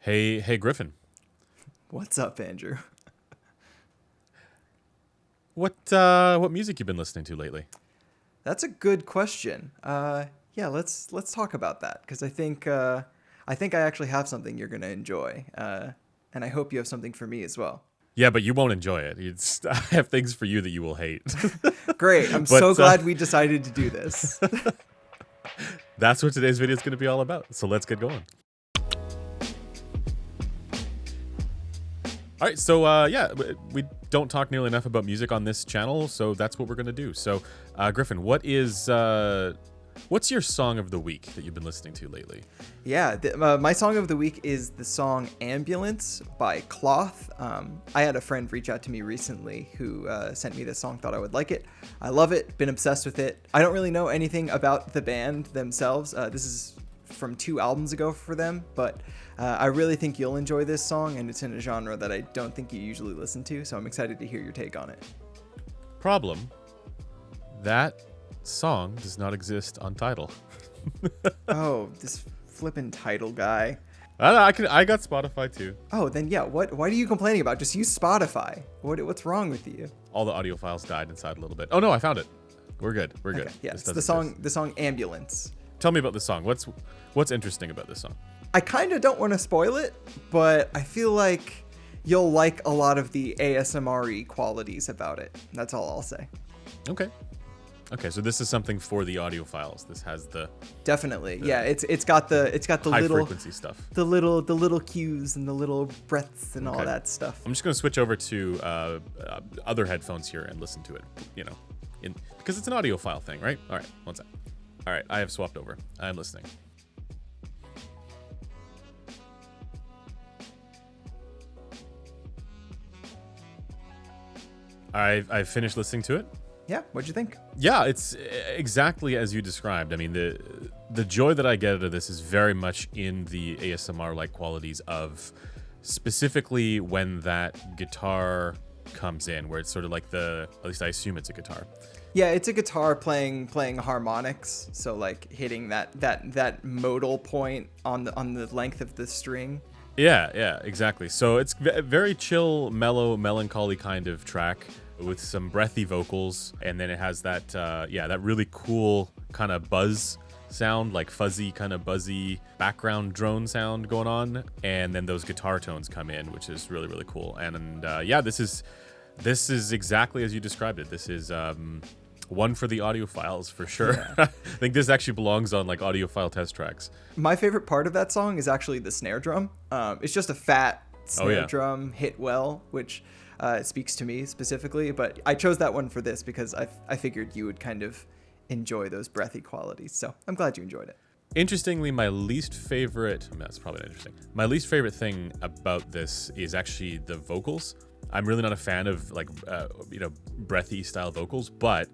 Hey, Griffin. What's up, Andrew? What music you been listening to lately? That's a good question. Yeah, let's talk about that because I think I actually have something you're gonna enjoy, and I hope you have something for me as well. Yeah, but you won't enjoy it. I have things for you that you will hate. Great! I'm But so glad we decided to do this. that's what today's video is going to be all about. So let's get going. All right, so we don't talk nearly enough about music on this channel, so that's what we're going to do. So, Griffin, what's your song of the week that you've been listening to lately? Yeah, my song of the week is the song "Ambulance" by Cloth. I had a friend reach out to me recently who sent me this song, thought I would like it. I love it, been obsessed with it. I don't really know anything about the band themselves. This is from 2 albums ago for them, but I really think you'll enjoy this song, and it's in a genre that I don't think you usually listen to, so I'm excited to hear your take on it. Problem: that song does not exist on Tidal. Oh, this flippin' title guy. I got Spotify too. Oh, then yeah, why are you complaining about? Just use Spotify. What's wrong with you? All the audio files died inside a little bit. Oh no, I found it. We're good. Okay, yeah, This it's the doesn't song exist. the song Ambulance. Tell me about this song. What's interesting about this song? I kind of don't want to spoil it, but I feel like you'll like a lot of the ASMR-y qualities about it. That's all I'll say. Okay, so this is something for the audiophiles. This has the Definitely. Yeah, it's got the high little frequency stuff. the little cues and the little breaths and all Okay. that stuff. I'm just going to switch over to other headphones here and listen to it, because it's an audiophile thing, right? All right, one sec. All right, I have swapped over. I'm listening. I've finished listening to it. Yeah, what'd you think? Yeah, it's exactly as you described. I mean, the joy that I get out of this is very much in the ASMR-like qualities of specifically when that guitar comes in, where it's sort of like at least I assume it's a guitar. Yeah, it's a guitar playing harmonics, so like hitting that modal point on the length of the string. Yeah, exactly. So it's a very chill, mellow, melancholy kind of track with some breathy vocals, and then it has that that really cool kind of buzz sound, like fuzzy kind of buzzy background drone sound going on, and then those guitar tones come in, which is really, really cool. And this is exactly as you described it. This is one for the audiophiles for sure. Yeah. I think this actually belongs on like audiophile test tracks. My favorite part of that song is actually the snare drum. It's just a fat snare drum hit well, which speaks to me specifically. But I chose that one for this because I figured you would kind of enjoy those breathy qualities. So I'm glad you enjoyed it. Interestingly, my least favorite thing about this is actually the vocals. I'm really not a fan of like breathy style vocals, but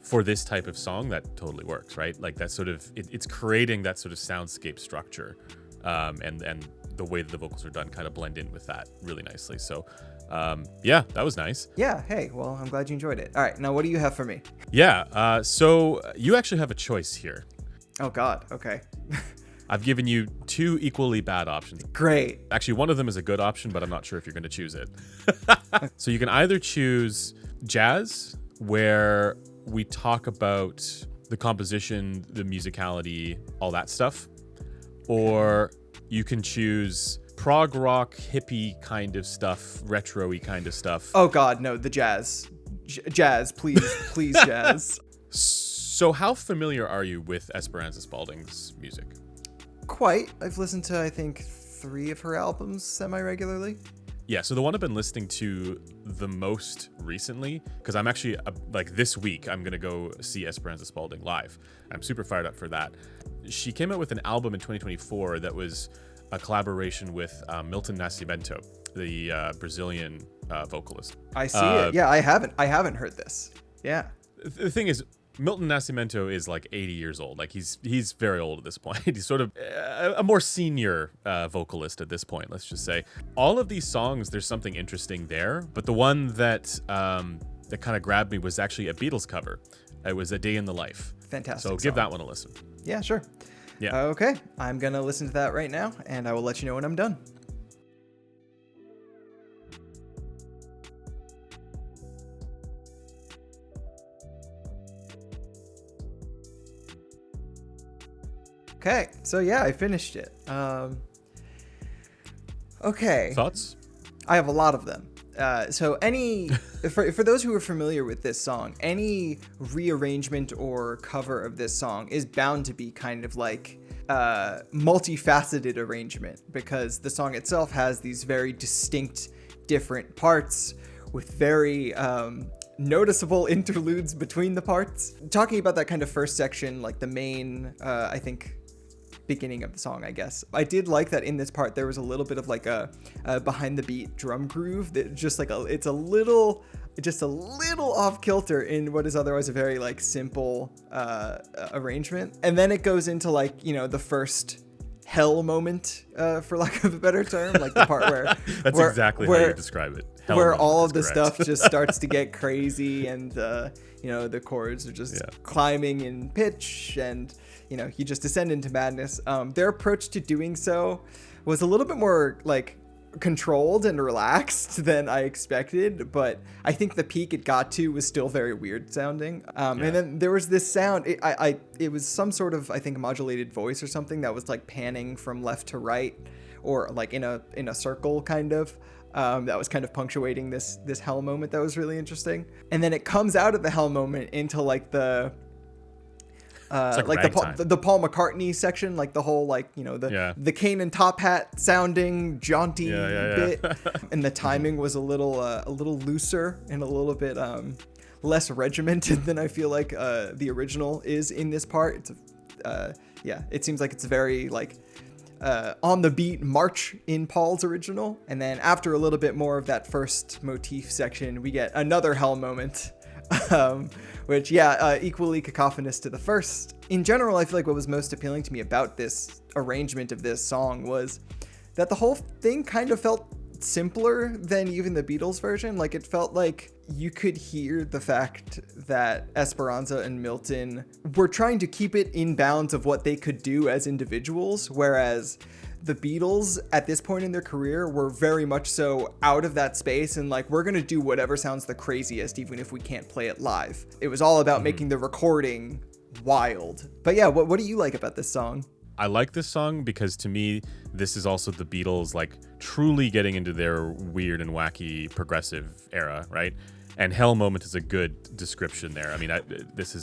for this type of song, that totally works, right? Like that sort of it's creating that sort of soundscape structure, and the way that the vocals are done kind of blend in with that really nicely. So that was nice. Yeah, hey, well, I'm glad you enjoyed it. All right, now what do you have for me? Yeah, so you actually have a choice here. Oh God, okay. I've given you 2 equally bad options. Great. Actually, one of them is a good option, but I'm not sure if you're going to choose it. So you can either choose jazz, where we talk about the composition, the musicality, all that stuff, or you can choose prog rock, hippie kind of stuff, retro-y kind of stuff. Oh God, no, the jazz. Jazz, please jazz. So how familiar are you with Esperanza Spalding's music? Quite. I've listened to, I think, 3 of her albums semi-regularly. Yeah, so the one I've been listening to the most recently, because I'm actually, this week, I'm going to go see Esperanza Spalding live. I'm super fired up for that. She came out with an album in 2024 that was a collaboration with Milton Nascimento, the Brazilian vocalist. I see it. Yeah, I haven't heard this. Yeah. The thing is, Milton Nascimento is like 80 years old. Like he's very old at this point. He's sort of a more senior vocalist at this point, let's just say. All of these songs, there's something interesting there, but the one that kind of grabbed me was actually a Beatles cover. It was A Day in the Life. Fantastic So give song. that one a listen. Yeah, sure. Yeah. Okay, I'm going to listen to that right now, and I will let you know when I'm done. Okay, so yeah, I finished it. Okay. Thoughts? I have a lot of them. So for those who are familiar with this song, any rearrangement or cover of this song is bound to be kind of like multifaceted arrangement, because the song itself has these very distinct different parts with very noticeable interludes between the parts. Talking about that kind of first section, like the main, I think, beginning of the song, I guess. I did like that in this part there was a little bit of like a behind the beat drum groove that just like it's a little off kilter in what is otherwise a very like simple arrangement. And then it goes into like, you know, the first hell moment, for lack of a better term, like the part where that's exactly how you describe it. Hell where moment all is of the correct. stuff just starts to get crazy, and you know, the chords are just climbing in pitch, and you know, you just descend into madness. Their approach to doing so was a little bit more like controlled and relaxed than I expected, but I think the peak it got to was still very weird sounding. And then there was this sound. It was some sort of, I think, modulated voice or something that was like panning from left to right, or like in a circle kind of. That was kind of punctuating this hell moment. That was really interesting. And then it comes out of the hell moment into like the like the Paul McCartney section, like the whole, like, you know, the cane and top hat sounding jaunty bit, and the timing was a little looser and a little bit less regimented than I feel like the original is in this part. It's it seems like it's very like on the beat march in Paul's original, and then after a little bit more of that first motif section, we get another hell moment. Which, equally cacophonous to the first. In general, I feel like what was most appealing to me about this arrangement of this song was that the whole thing kind of felt simpler than even the Beatles version. Like, it felt like you could hear the fact that Esperanza and Milton were trying to keep it in bounds of what they could do as individuals, whereas the Beatles at this point in their career were very much so out of that space, and like, we're gonna do whatever sounds the craziest even if we can't play it live. It was all about making the recording wild. But yeah, what do you like about this song? I like this song because, to me, this is also the Beatles like truly getting into their weird and wacky progressive era, right? And hell moment is a good description there. I mean, this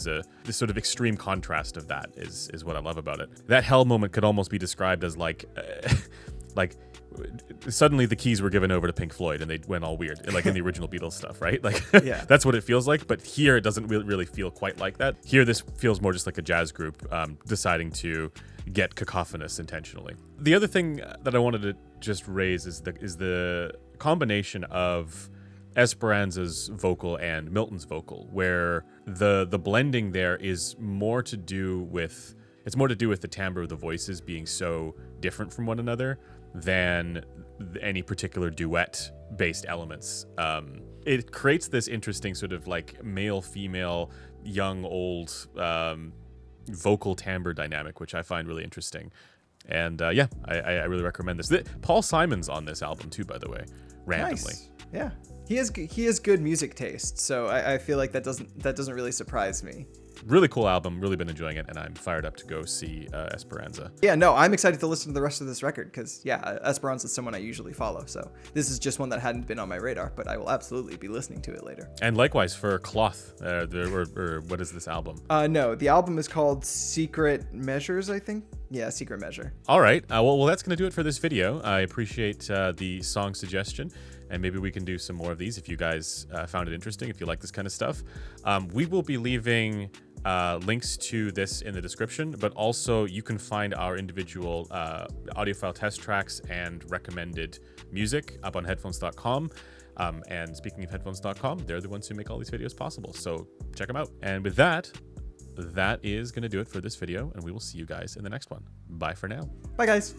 sort of extreme contrast of that is what I love about it. That hell moment could almost be described as like suddenly the keys were given over to Pink Floyd and they went all weird, like in the original Beatles stuff, right? Like, that's what it feels like. But here it doesn't really feel quite like that. Here this feels more just like a jazz group deciding to get cacophonous intentionally. The other thing that I wanted to just raise is the combination of Esperanza's vocal and Milton's vocal, where the blending there is more to do with the timbre of the voices being so different from one another than any particular duet based elements. It creates this interesting sort of like male female young old vocal timbre dynamic, which I find really interesting. And I really recommend this. Paul Simon's on this album too, by the way, randomly. Nice. Yeah. He has good music taste, so I feel like that doesn't really surprise me. Really cool album, really been enjoying it, and I'm fired up to go see Esperanza. Yeah, no, I'm excited to listen to the rest of this record because, Esperanza is someone I usually follow, so this is just one that hadn't been on my radar, but I will absolutely be listening to it later. And likewise for Cloth, or what is this album? No, the album is called Secret Measures, I think. Yeah, Secret Measure. All right, well, that's going to do it for this video. I appreciate the song suggestion. And maybe we can do some more of these if you guys found it interesting, if you like this kind of stuff. We will be leaving links to this in the description, but also you can find our individual audiophile test tracks and recommended music up on headphones.com. And speaking of headphones.com, they're the ones who make all these videos possible. So check them out. And with that is going to do it for this video, and we will see you guys in the next one. Bye for now. Bye, guys.